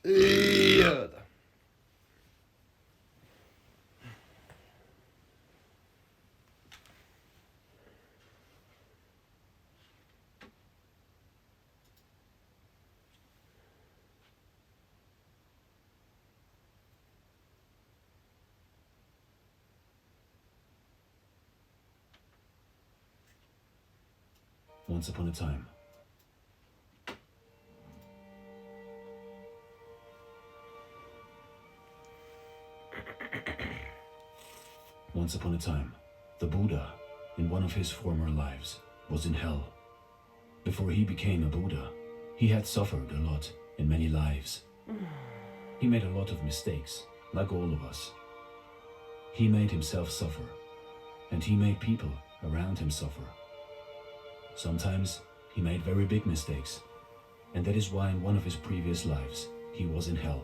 Ja. Once upon a time. Once upon a time, the Buddha, in one of his former lives, was in hell. Before he became a Buddha, he had suffered a lot in many lives. He made a lot of mistakes, like all of us. He made himself suffer, and he made people around him suffer. Sometimes he made very big mistakes, and that is why in one of his previous lives he was in hell.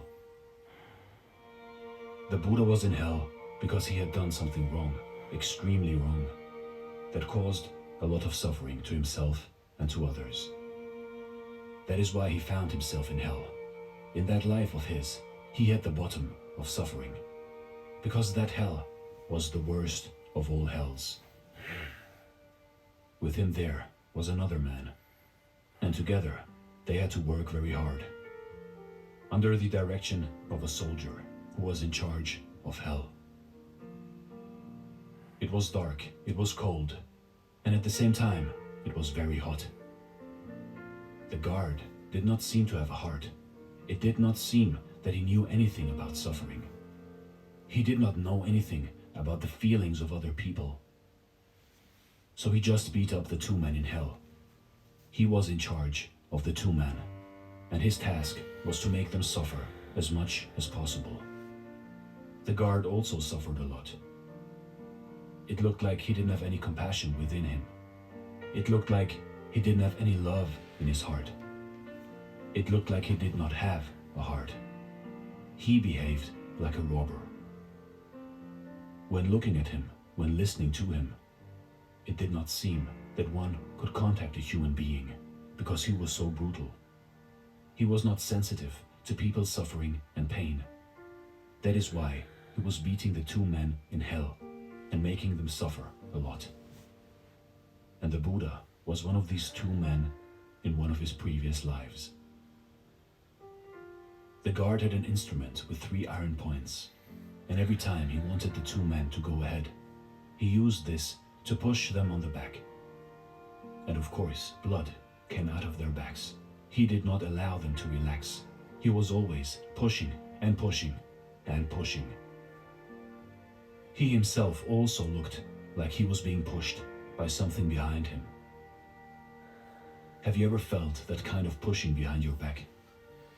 The Buddha was in hell because he had done something wrong, extremely wrong, that caused a lot of suffering to himself and to others. That is why he found himself in hell. In that life of his, he hit the bottom of suffering, because that hell was the worst of all hells. With him there was another man, and together they had to work very hard, under the direction of a soldier who was in charge of hell. It was dark, it was cold, and at the same time, it was very hot. The guard did not seem to have a heart. It did not seem that he knew anything about suffering. He did not know anything about the feelings of other people. So he just beat up the two men in hell. He was in charge of the two men, and his task was to make them suffer as much as possible. The guard also suffered a lot. It looked like he didn't have any compassion within him. It looked like he didn't have any love in his heart. It looked like he did not have a heart. He behaved like a robber. When looking at him, when listening to him, it did not seem that one could contact a human being because he was so brutal. He was not sensitive to people's suffering and pain. That is why he was beating the two men in hell and making them suffer a lot. And the Buddha was one of these two men in one of his previous lives. The guard had an instrument with 3 iron points, and every time he wanted the two men to go ahead, he used this to push them on the back. And of course, blood came out of their backs. He did not allow them to relax. He was always pushing and pushing and pushing. He himself also looked like he was being pushed by something behind him. Have you ever felt that kind of pushing behind your back?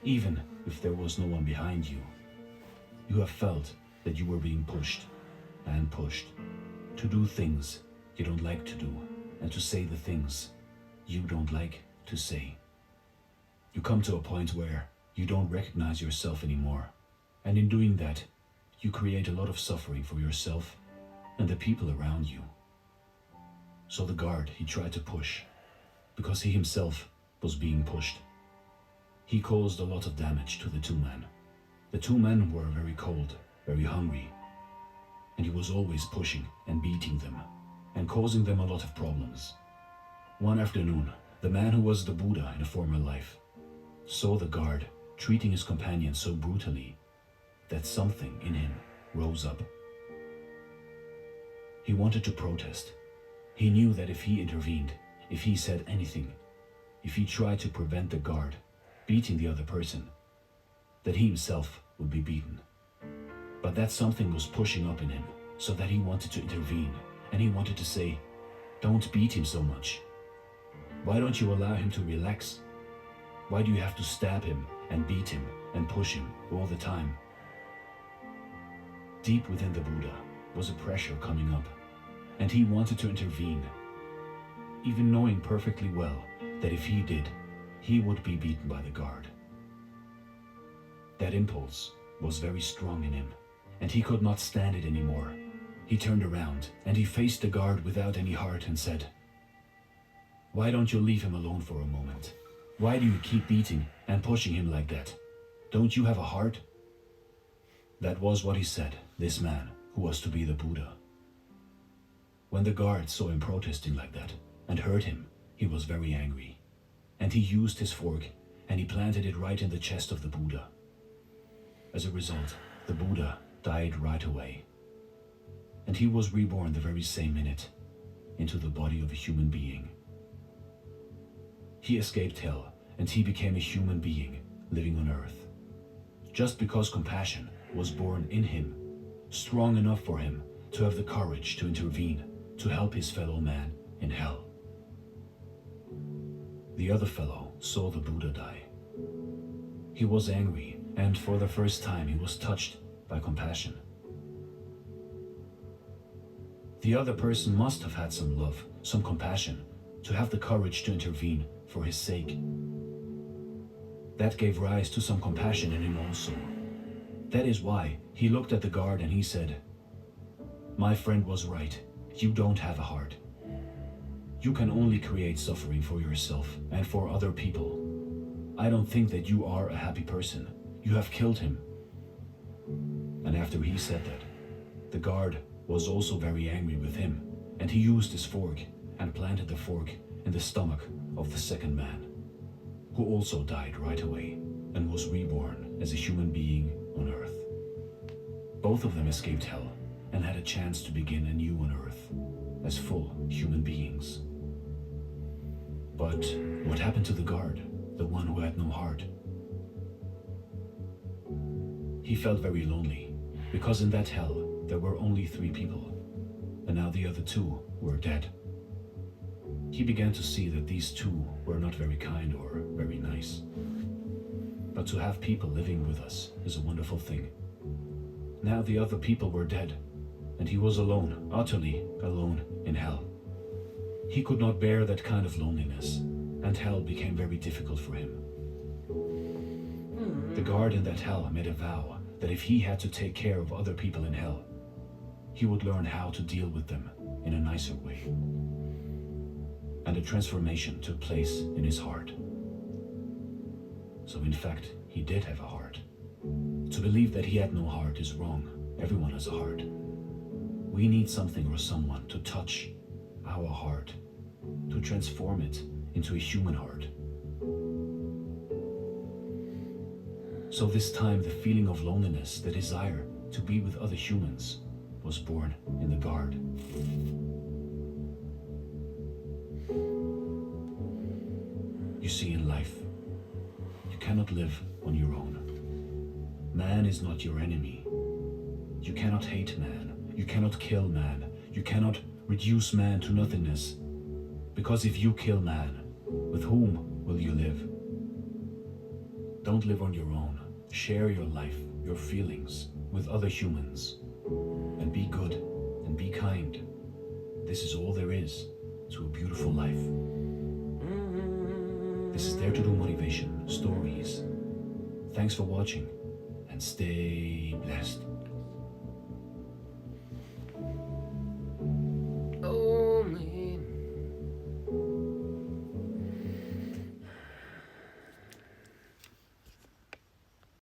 Even if there was no one behind you, you have felt that you were being pushed and pushed to do things you don't like to do and to say the things you don't like to say. You come to a point where you don't recognize yourself anymore, and in doing that, you create a lot of suffering for yourself and the people around you. So the guard, he tried to push, because he himself was being pushed. He caused a lot of damage to the two men. The two men were very cold, very hungry, and he was always pushing and beating them and causing them a lot of problems. One afternoon, the man who was the Buddha in a former life saw the guard treating his companion so brutally that something in him rose up. He wanted to protest. He knew that if he intervened, if he said anything, if he tried to prevent the guard beating the other person, that he himself would be beaten. But that something was pushing up in him, so that he wanted to intervene, and he wanted to say, "Don't beat him so much. Why don't you allow him to relax? Why do you have to stab him and beat him and push him all the time?" Deep within the Buddha was a pressure coming up, and he wanted to intervene, even knowing perfectly well that if he did, he would be beaten by the guard. That impulse was very strong in him, and he could not stand it anymore. He turned around and he faced the guard without any heart and said, "Why don't you leave him alone for a moment? Why do you keep beating and pushing him like that? Don't you have a heart? That was what he said, this man, who was to be the Buddha. When the guard saw him protesting like that and heard him, he was very angry. And he used his fork and he planted it right in the chest of the Buddha. As a result, the Buddha died right away. And he was reborn the very same minute into the body of a human being. He escaped hell and he became a human being living on earth. Just because compassion was born in him, strong enough for him to have the courage to intervene, to help his fellow man in hell. The other fellow saw the Buddha die. He was angry, and for the first time he was touched by compassion. The other person must have had some love, some compassion, to have the courage to intervene for his sake. That gave rise to some compassion in him also. That is why he looked at the guard and he said, "My friend was right. You don't have a heart. You can only create suffering for yourself and for other people. I don't think that you are a happy person. You have killed him." And after he said that, the guard was also very angry with him, and he used his fork and planted the fork in the stomach of the second man, who also died right away and was reborn as a human being on earth. Both of them escaped hell and had a chance to begin anew on earth as full human beings. But what happened to the guard, the one who had no heart? He felt very lonely, because in that hell there were only 3 people, and now the other 2 were dead. He began to see that these 2 were not very kind or very nice. But to have people living with us is a wonderful thing. Now the other people were dead, and he was alone, utterly alone in hell. He could not bear that kind of loneliness, and hell became very difficult for him. The guard in that hell made a vow that if he had to take care of other people in hell, he would learn how to deal with them in a nicer way. And a transformation took place in his heart. So in fact, he did have a heart. To believe that he had no heart is wrong. Everyone has a heart. We need something or someone to touch our heart, to transform it into a human heart. So this time the feeling of loneliness, the desire to be with other humans, was born in the guard. You see, in life, you cannot live on your own. Man is not your enemy. You cannot hate man. You cannot kill man. You cannot reduce man to nothingness. Because if you kill man, with whom will you live? Don't live on your own. Share your life, your feelings with other humans. And be good and be kind. This is all there is to a beautiful life. This is Dare to Do Motivation Stories. Thanks for watching and stay blessed.